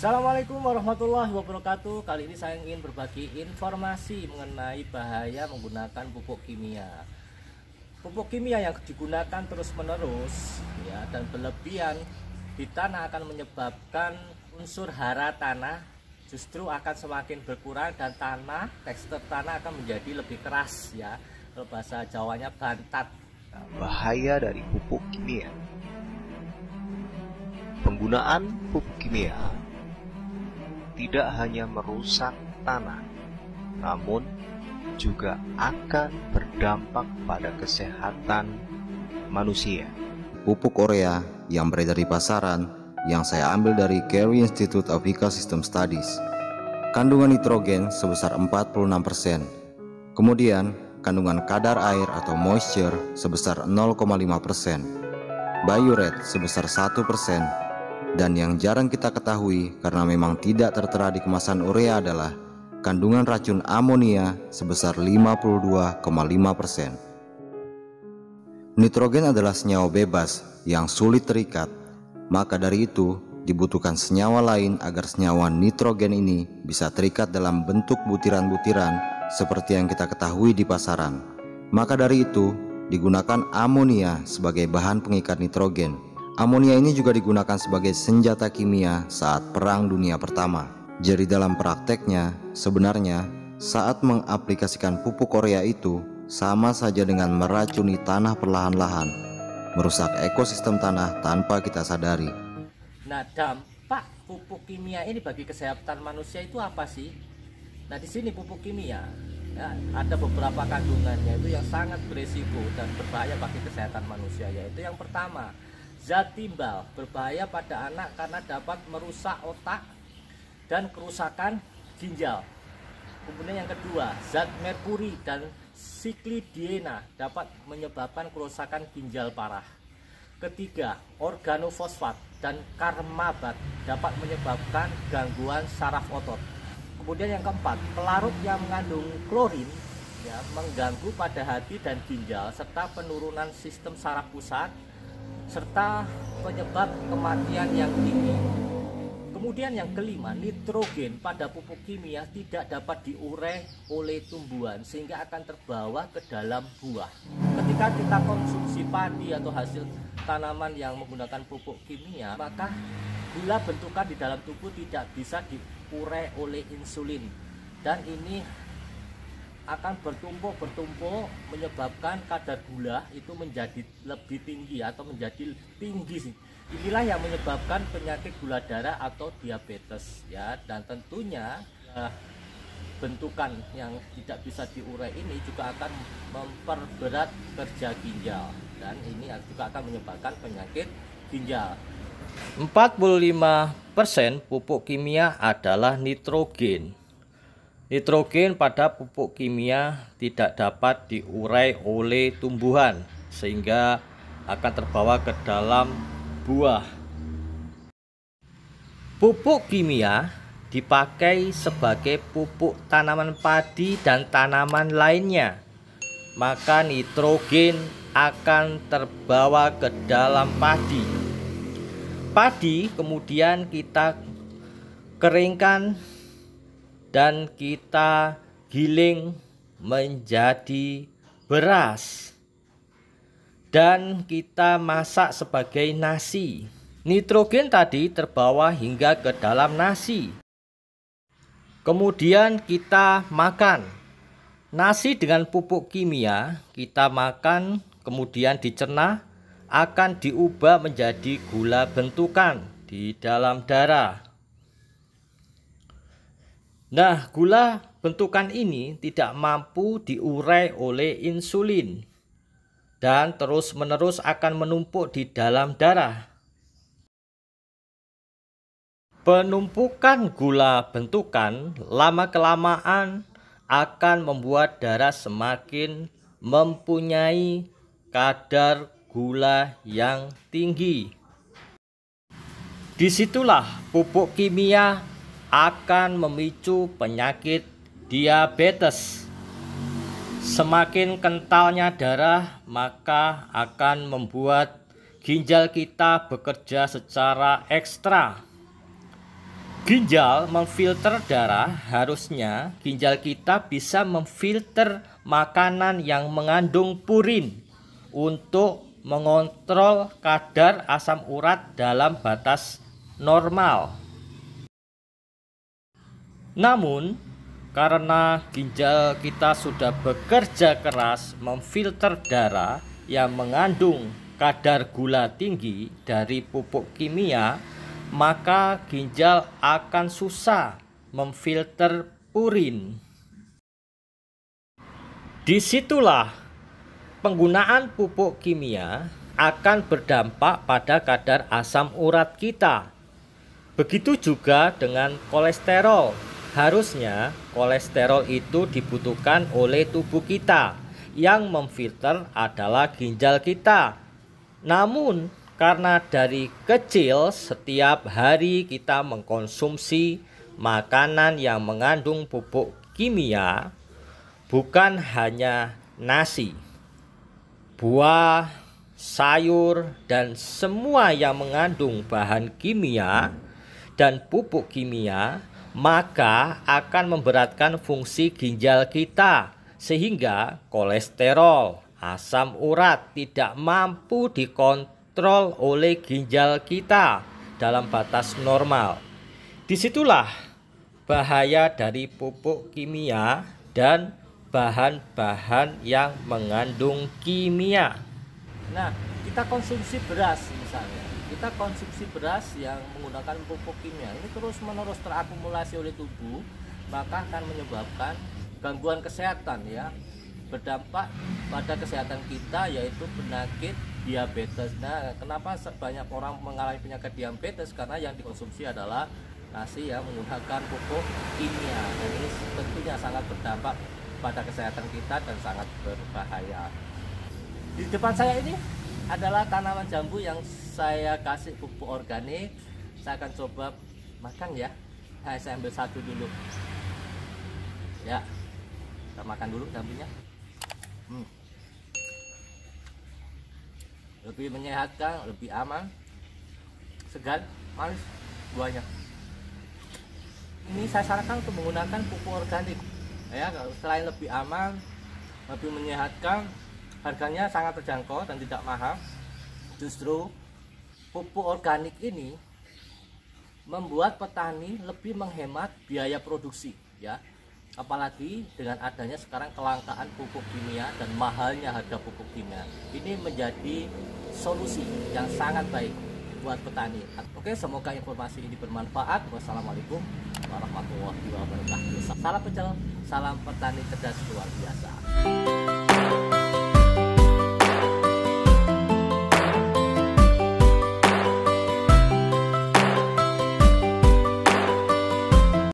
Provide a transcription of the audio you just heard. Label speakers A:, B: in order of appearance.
A: Assalamualaikum warahmatullahi wabarakatuh. Kali ini saya ingin berbagi informasi mengenai bahaya menggunakan pupuk kimia. Pupuk kimia yang digunakan terus-menerus dan berlebihan di tanah akan menyebabkan unsur hara tanah justru akan semakin berkurang dan tekstur tanah akan menjadi lebih keras Kalau bahasa Jawanya bantat.
B: Bahaya dari pupuk kimia. Penggunaan pupuk kimia tidak hanya merusak tanah, namun juga akan berdampak pada kesehatan manusia.
C: Pupuk urea yang beredar di pasaran yang saya ambil dari Carey Institute of Ecosystem Studies, kandungan nitrogen sebesar 46%, kemudian kandungan kadar air atau moisture sebesar 0,5%, biuret sebesar 1%, dan yang jarang kita ketahui karena memang tidak tertera di kemasan urea adalah kandungan racun amonia sebesar 52,5%. Nitrogen adalah senyawa bebas yang sulit terikat, maka dari itu dibutuhkan senyawa lain agar senyawa nitrogen ini bisa terikat dalam bentuk butiran-butiran seperti yang kita ketahui di pasaran. Maka dari itu digunakan amonia sebagai bahan pengikat nitrogen. Amonia ini juga digunakan sebagai senjata kimia saat Perang Dunia Pertama. Jadi dalam prakteknya, sebenarnya saat mengaplikasikan pupuk urea itu sama saja dengan meracuni tanah perlahan-lahan, merusak ekosistem tanah tanpa kita sadari.
A: Nah, dampak pupuk kimia ini bagi kesehatan manusia itu apa sih? Nah, di sini pupuk kimia ada beberapa kandungannya itu yang sangat berisiko dan berbahaya bagi kesehatan manusia, yaitu yang pertama, zat timbal berbahaya pada anak karena dapat merusak otak dan kerusakan ginjal. Kemudian yang kedua, zat merkuri dan siklidiena dapat menyebabkan kerusakan ginjal parah. Ketiga, organofosfat dan karmabat dapat menyebabkan gangguan saraf otot. Kemudian yang keempat, pelarut yang mengandung klorin mengganggu pada hati dan ginjal serta penurunan sistem saraf pusat serta penyebab kematian yang tinggi. Kemudian yang kelima, nitrogen pada pupuk kimia tidak dapat diurai oleh tumbuhan sehingga akan terbawa ke dalam buah. Ketika kita konsumsi padi atau hasil tanaman yang menggunakan pupuk kimia, maka gula bentukan di dalam tubuh tidak bisa diurai oleh insulin, dan ini akan bertumpuk menyebabkan kadar gula itu menjadi lebih tinggi atau menjadi tinggi. Inilah yang menyebabkan penyakit gula darah atau diabetes dan tentunya bentukan yang tidak bisa diurai ini juga akan memperberat kerja ginjal dan ini juga akan menyebabkan penyakit ginjal. 45% pupuk kimia adalah nitrogen. Nitrogen pada pupuk kimia tidak dapat diurai oleh tumbuhan sehingga akan terbawa ke dalam buah. Pupuk kimia dipakai sebagai pupuk tanaman padi dan tanaman lainnya, maka nitrogen akan terbawa ke dalam padi. Padi kemudian kita keringkan dan kita giling menjadi beras dan kita masak sebagai nasi. Nitrogen tadi terbawa hingga ke dalam nasi. Kemudian kita makan nasi dengan pupuk kimia, kita makan kemudian dicerna akan diubah menjadi gula bentukan di dalam darah. Nah, gula bentukan ini tidak mampu diurai oleh insulin dan terus-menerus akan menumpuk di dalam darah. Penumpukan gula bentukan lama-kelamaan akan membuat darah semakin mempunyai kadar gula yang tinggi. Disitulah pupuk kimia akan memicu penyakit diabetes. Semakin kentalnya darah, maka akan membuat ginjal kita bekerja secara ekstra. Ginjal memfilter darah, harusnya ginjal kita bisa memfilter makanan yang mengandung purin untuk mengontrol kadar asam urat dalam batas normal. Namun, karena ginjal kita sudah bekerja keras memfilter darah yang mengandung kadar gula tinggi dari pupuk kimia, maka ginjal akan susah memfilter purin. Disitulah penggunaan pupuk kimia akan berdampak pada kadar asam urat kita. Begitu juga dengan kolesterol. Harusnya kolesterol itu dibutuhkan oleh tubuh kita. Yang memfilter adalah ginjal kita. Namun karena dari kecil setiap hari kita mengkonsumsi makanan yang mengandung pupuk kimia, bukan hanya nasi, buah, sayur, dan semua yang mengandung bahan kimia dan pupuk kimia, maka akan memberatkan fungsi ginjal kita sehingga kolesterol, asam urat tidak mampu dikontrol oleh ginjal kita dalam batas normal. Disitulah bahaya dari pupuk kimia dan bahan-bahan yang mengandung kimia. Nah, kita konsumsi beras misalnya. Kita konsumsi beras yang menggunakan pupuk kimia. Ini terus-menerus terakumulasi oleh tubuh, maka akan menyebabkan gangguan kesehatan ya. Berdampak pada kesehatan kita, yaitu penyakit diabetes. Nah, kenapa banyak orang mengalami penyakit diabetes? Karena yang dikonsumsi adalah nasi yang menggunakan pupuk kimia. Dan ini tentunya sangat berdampak pada kesehatan kita dan sangat berbahaya. Di depan saya ini adalah tanaman jambu yang saya kasih pupuk organik. Saya akan coba makan ya. Saya ambil satu dulu. Ya, kita makan dulu jambunya. Lebih menyehatkan, lebih aman, segar, manis buahnya. Ini saya sarankan untuk menggunakan pupuk organik ya. Selain lebih aman, lebih menyehatkan, harganya sangat terjangkau dan tidak mahal. Justru pupuk organik ini membuat petani lebih menghemat biaya produksi ya. Apalagi dengan adanya sekarang kelangkaan pupuk kimia dan mahalnya harga pupuk kimia, ini menjadi solusi yang sangat baik buat petani. Oke, semoga informasi ini bermanfaat. Wassalamualaikum warahmatullahi wabarakatuh. Salam pecel, salam petani cerdas luar biasa.